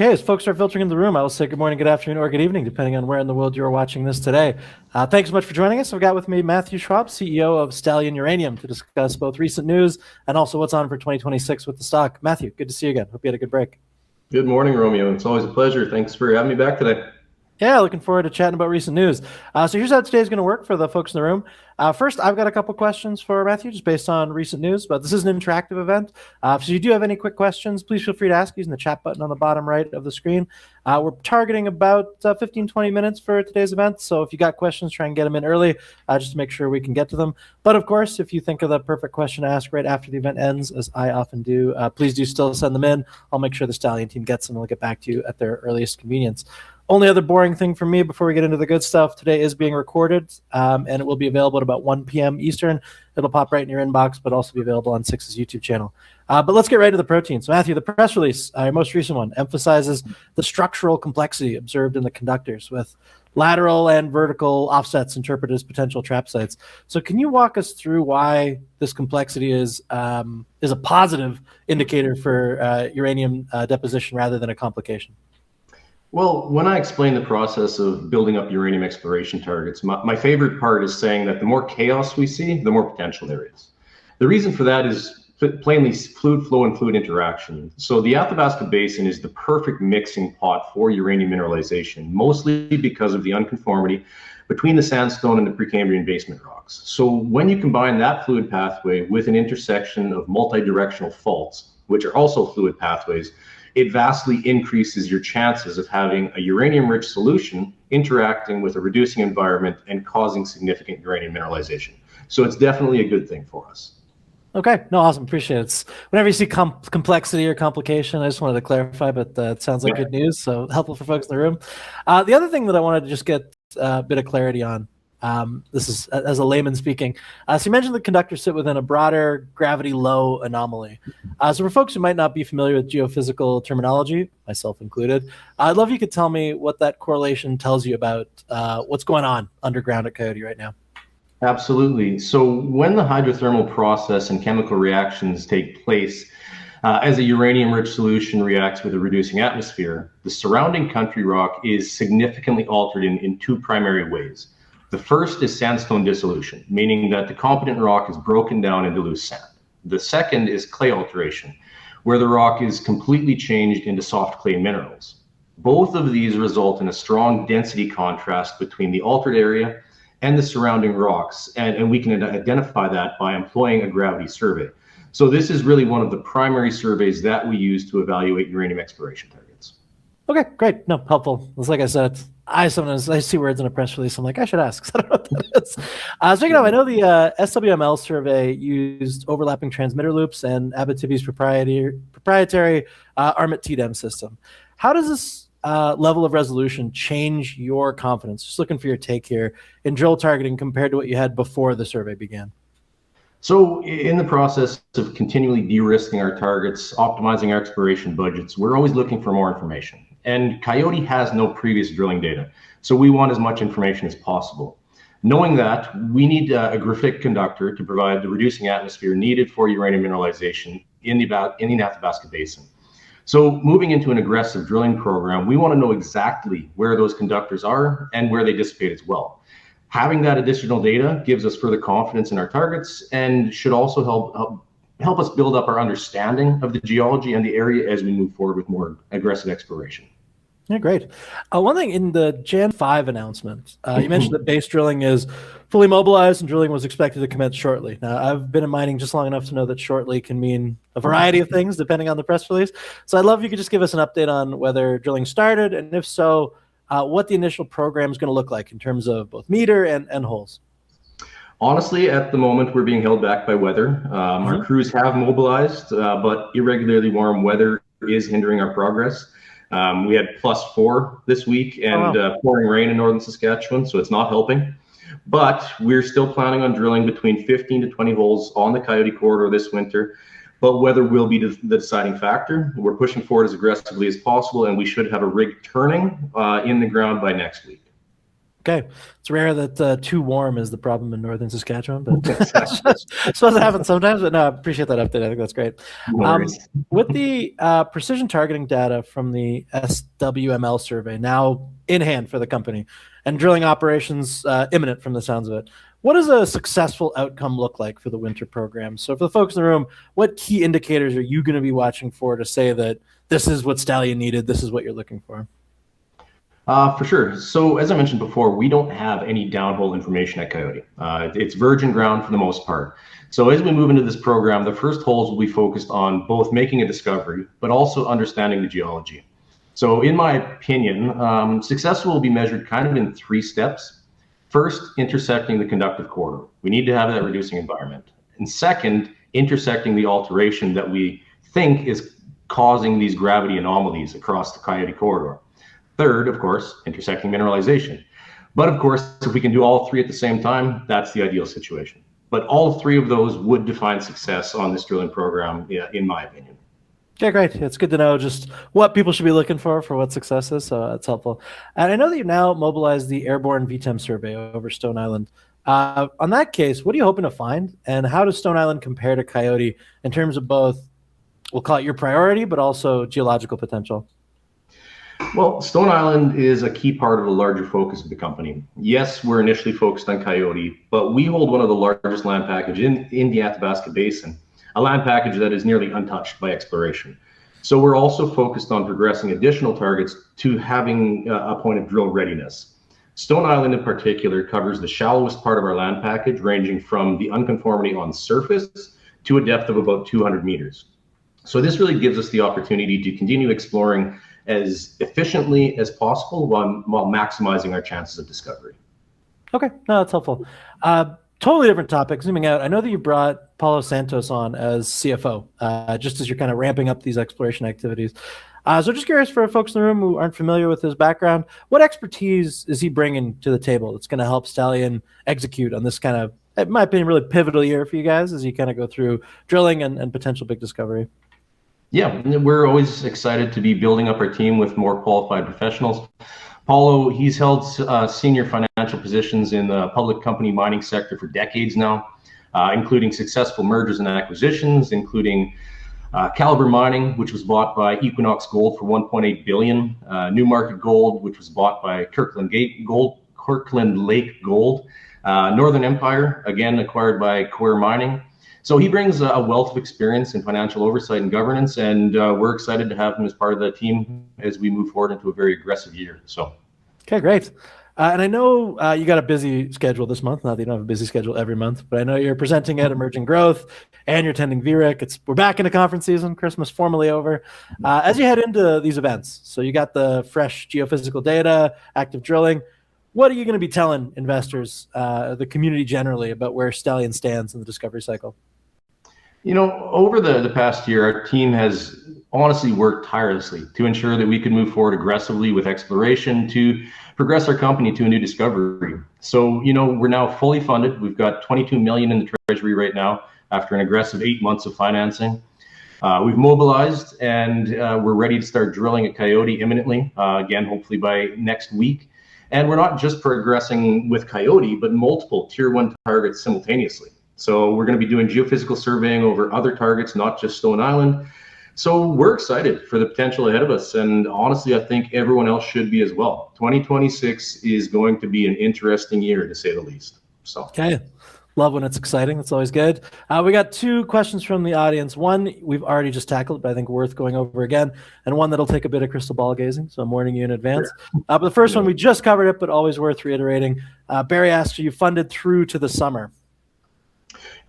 Okay, as folks are filtering into the room, I will say good morning, good afternoon, or good evening, depending on where in the world you're watching this today. Thanks so much for joining us. I've got with me Matthew Schwab, CEO of Stallion Uranium, to discuss both recent news and also what's on for 2026 with the stock. Matthew, good to see you again. Hope you had a good break. Good morning, Romeo. It's always a pleasure. Thanks for having me back today. Yeah, looking forward to chatting about recent news. So here's how today's going to work for the folks in the room. First, I've got a couple questions for Matthew, just based on recent news, but this is an interactive event. So if you do have any quick questions, please feel free to ask using the chat button on the bottom right of the screen. We're targeting about 15, 20 minutes for today's event. So if you got questions, try and get them in early, just to make sure we can get to them. But of course, if you think of the perfect question to ask right after the event ends, as I often do, please do still send them in. I'll make sure the Stallion team gets them and we'll get back to you at their earliest convenience. Only other boring thing for me before we get into the good stuff, today is being recorded, and it will be available at about 1 p.m. Eastern. It'll pop right in your inbox, but also be available on Six's YouTube channel. But let's get right to the protein. So Matthew, the press release, your most recent one, emphasizes the structural complexity observed in the conductors with lateral and vertical offsets interpreted as potential trap sites. So can you walk us through why this complexity is a positive indicator for uranium deposition rather than a complication? Well, when I explain the process of building up uranium exploration targets, my favorite part is saying that the more chaos we see, the more potential there is. The reason for that is plainly fluid flow and fluid interaction. So the Athabasca Basin is the perfect mixing pot for uranium mineralization, mostly because of the unconformity between the sandstone and the Precambrian basement rocks. So when you combine that fluid pathway with an intersection of multi-directional faults, which are also fluid pathways, it vastly increases your chances of having a uranium-rich solution interacting with a reducing environment and causing significant uranium mineralization. So it's definitely a good thing for us. Okay, no, awesome, appreciate it. Whenever you see complexity or complication, I just wanted to clarify, but it sounds like good news, so helpful for folks in the room. The other thing that I wanted to just get a bit of clarity on, this is as a layman speaking. So you mentioned the conductors sit within a broader gravity low anomaly. So for folks who might not be familiar with geophysical terminology, myself included, I'd love if you could tell me what that correlation tells you about what's going on underground at Coyote right now. Absolutely. So when the hydrothermal process and chemical reactions take place, as a uranium-rich solution reacts with a reducing atmosphere, the surrounding country rock is significantly altered in two primary ways. The first is sandstone dissolution, meaning that the competent rock is broken down into loose sand. The second is clay alteration, where the rock is completely changed into soft clay minerals. Both of these result in a strong density contrast between the altered area and the surrounding rocks, and we can identify that by employing a gravity survey. So this is really one of the primary surveys that we use to evaluate uranium exploration targets. Okay, great. No, helpful. It's like I said, I see words in a press release. I'm like, I should ask. I don't know what that is. Speaking of, I know the SWML survey used overlapping transmitter loops and Abitibi's proprietary Armit TDEM system. How does this level of resolution change your confidence? Just looking for your take here in drill targeting compared to what you had before the survey began. So in the process of continually de-risking our targets, optimizing our exploration budgets, we're always looking for more information. And Coyote has no previous drilling data, so we want as much information as possible. Knowing that, we need a graphitic conductor to provide the reducing atmosphere needed for uranium mineralization in the Athabasca Basin. So moving into an aggressive drilling program, we want to know exactly where those conductors are and where they dissipate as well. Having that additional data gives us further confidence in our targets and should also help us build up our understanding of the geology and the area as we move forward with more aggressive exploration. Yeah, great. One thing in the Jan 5 announcement, you mentioned that base drilling is fully mobilized and drilling was expected to commence shortly. Now, I've been in mining just long enough to know that shortly can mean a variety of things depending on the press release. So I'd love if you could just give us an update on whether drilling started, and if so, what the initial program is going to look like in terms of both meter and holes. Honestly, at the moment, we're being held back by weather. Our crews have mobilized, but irregularly warm weather is hindering our progress. We had +4 this week and pouring rain in northern Saskatchewan, so it's not helping. But we're still planning on drilling between 15 to 20 holes on the Coyote corridor this winter. But weather will be the deciding factor. We're pushing forward as aggressively as possible, and we should have a rig turning in the ground by next week. Okay, it's rare that too warm is the problem in northern Saskatchewan, but it's supposed to happen sometimes. But no, I appreciate that update. I think that's great. No worries. With the precision targeting data from the SWML survey now in hand for the company, and drilling operations imminent from the sounds of it, what does a successful outcome look like for the winter program? So, for the folks in the room, what key indicators are you going to be watching for to say that this is what Stallion needed, this is what you're looking for? For sure. So as I mentioned before, we don't have any downhole information at Coyote. It's virgin ground for the most part. So as we move into this program, the first holes will be focused on both making a discovery, but also understanding the geology. So in my opinion, success will be measured kind of in 3 steps. First, intersecting the conductive corridor. We need to have that reducing environment. And second, intersecting the alteration that we think is causing these gravity anomalies across the Coyote corridor. Third, of course, intersecting mineralization. But of course, if we can do all 3 at the same time, that's the ideal situation. But all 3 of those would define success on this drilling program, in my opinion. Okay, great. It's good to know just what people should be looking for what success is, so that's helpful. And I know that you've now mobilized the airborne VTEM survey over Stone Island. On that case, what are you hoping to find, and how does Stone Island compare to Coyote in terms of both, we'll call it your priority, but also geological potential? Well, Stone Island is a key part of the larger focus of the company. Yes, we're initially focused on Coyote, but we hold one of the largest land packages in the Athabasca Basin, a land package that is nearly untouched by exploration. So we're also focused on progressing additional targets to having a point of drill readiness. Stone Island in particular covers the shallowest part of our land package, ranging from the unconformity on surface to a depth of about 200 meters. So this really gives us the opportunity to continue exploring as efficiently as possible while maximizing our chances of discovery. Okay, no, that's helpful. Totally different topic, zooming out. I know that you brought Paulo Santos on as CFO, just as you're kind of ramping up these exploration activities. So just curious for folks in the room who aren't familiar with his background, what expertise is he bringing to the table that's going to help Stallion execute on this kind of, in my opinion, really pivotal year for you guys as you kind of go through drilling and potential big discovery? Yeah, we're always excited to be building up our team with more qualified professionals. Paulo, he's held senior financial positions in the public company mining sector for decades now, including successful mergers and acquisitions, including Caliber Mining, which was bought by Equinox Gold for $1.8 billion, Newmarket Gold, which was bought by Kirkland Lake Gold, Northern Empire, again acquired by Coeur Mining. So he brings a wealth of experience in financial oversight and governance, and we're excited to have him as part of the team as we move forward into a very aggressive year. So, okay, great. And I know you got a busy schedule this month. Not that you don't have a busy schedule every month, but I know you're presenting at Emerging Growth and you're attending VRIC. We're back into conference season, Christmas formally over. As you head into these events, so you got the fresh geophysical data, active drilling. What are you going to be telling investors, the community generally, about where Stallion stands in the discovery cycle? You know, over the past year, our team has honestly worked tirelessly to ensure that we could move forward aggressively with exploration to progress our company to a new discovery. So, you know, we're now fully funded. We've got $22 million in the treasury right now after an aggressive 8 months of financing. We've mobilized and we're ready to start drilling at Coyote imminently, again, hopefully by next week. And we're not just progressing with Coyote, but multiple tier 1 targets simultaneously. So we're going to be doing geophysical surveying over other targets, not just Stone Island. So we're excited for the potential ahead of us. And honestly, I think everyone else should be as well. 2026 is going to be an interesting year, to say the least. So, okay. Love when it's exciting. That's always good. We got 2 questions from the audience. One we've already just tackled, but I think worth going over again, and one that'll take a bit of crystal ball gazing, so I'm warning you in advance. Sure. But the first one, we just covered it, but always worth reiterating. Barry asked, are you funded through to the summer?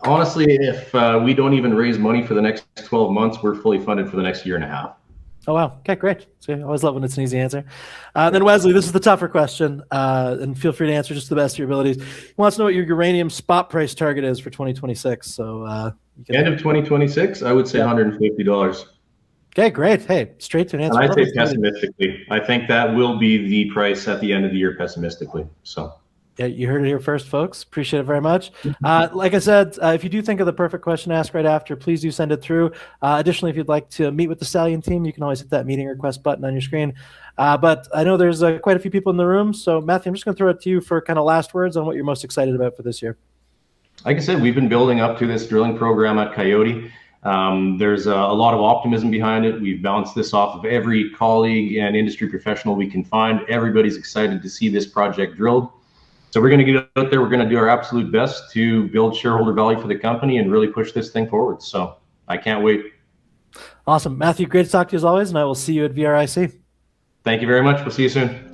Honestly, if we don't even raise money for the next 12 months, we're fully funded for the next year and a half. Oh, wow. Okay, great. So I always love when it's an easy answer. Then Wesley, this is the tougher question, and feel free to answer just to the best of your abilities. He wants to know what your uranium spot price target is for 2026. So end of 2026, I would say $150. Okay, great. Hey, straight to an answer. And I'd say pessimistically. I think that will be the price at the end of the year, pessimistically. So. Yeah, you heard it here first, folks. Appreciate it very much. Like I said, if you do think of the perfect question to ask right after, please do send it through. Additionally, if you'd like to meet with the Stallion team, you can always hit that meeting request button on your screen. But I know there's quite a few people in the room. So, Matthew, I'm just going to throw it to you for kind of last words on what you're most excited about for this year. Like I said, we've been building up to this drilling program at Coyote. There's a lot of optimism behind it. We've bounced this off of every colleague and industry professional we can find. Everybody's excited to see this project drilled. So we're going to get out there. We're going to do our absolute best to build shareholder value for the company and really push this thing forward. So I can't wait. Awesome. Matthew, great to talk to you as always, and I will see you at VRIC. Thank you very much. We'll see you soon.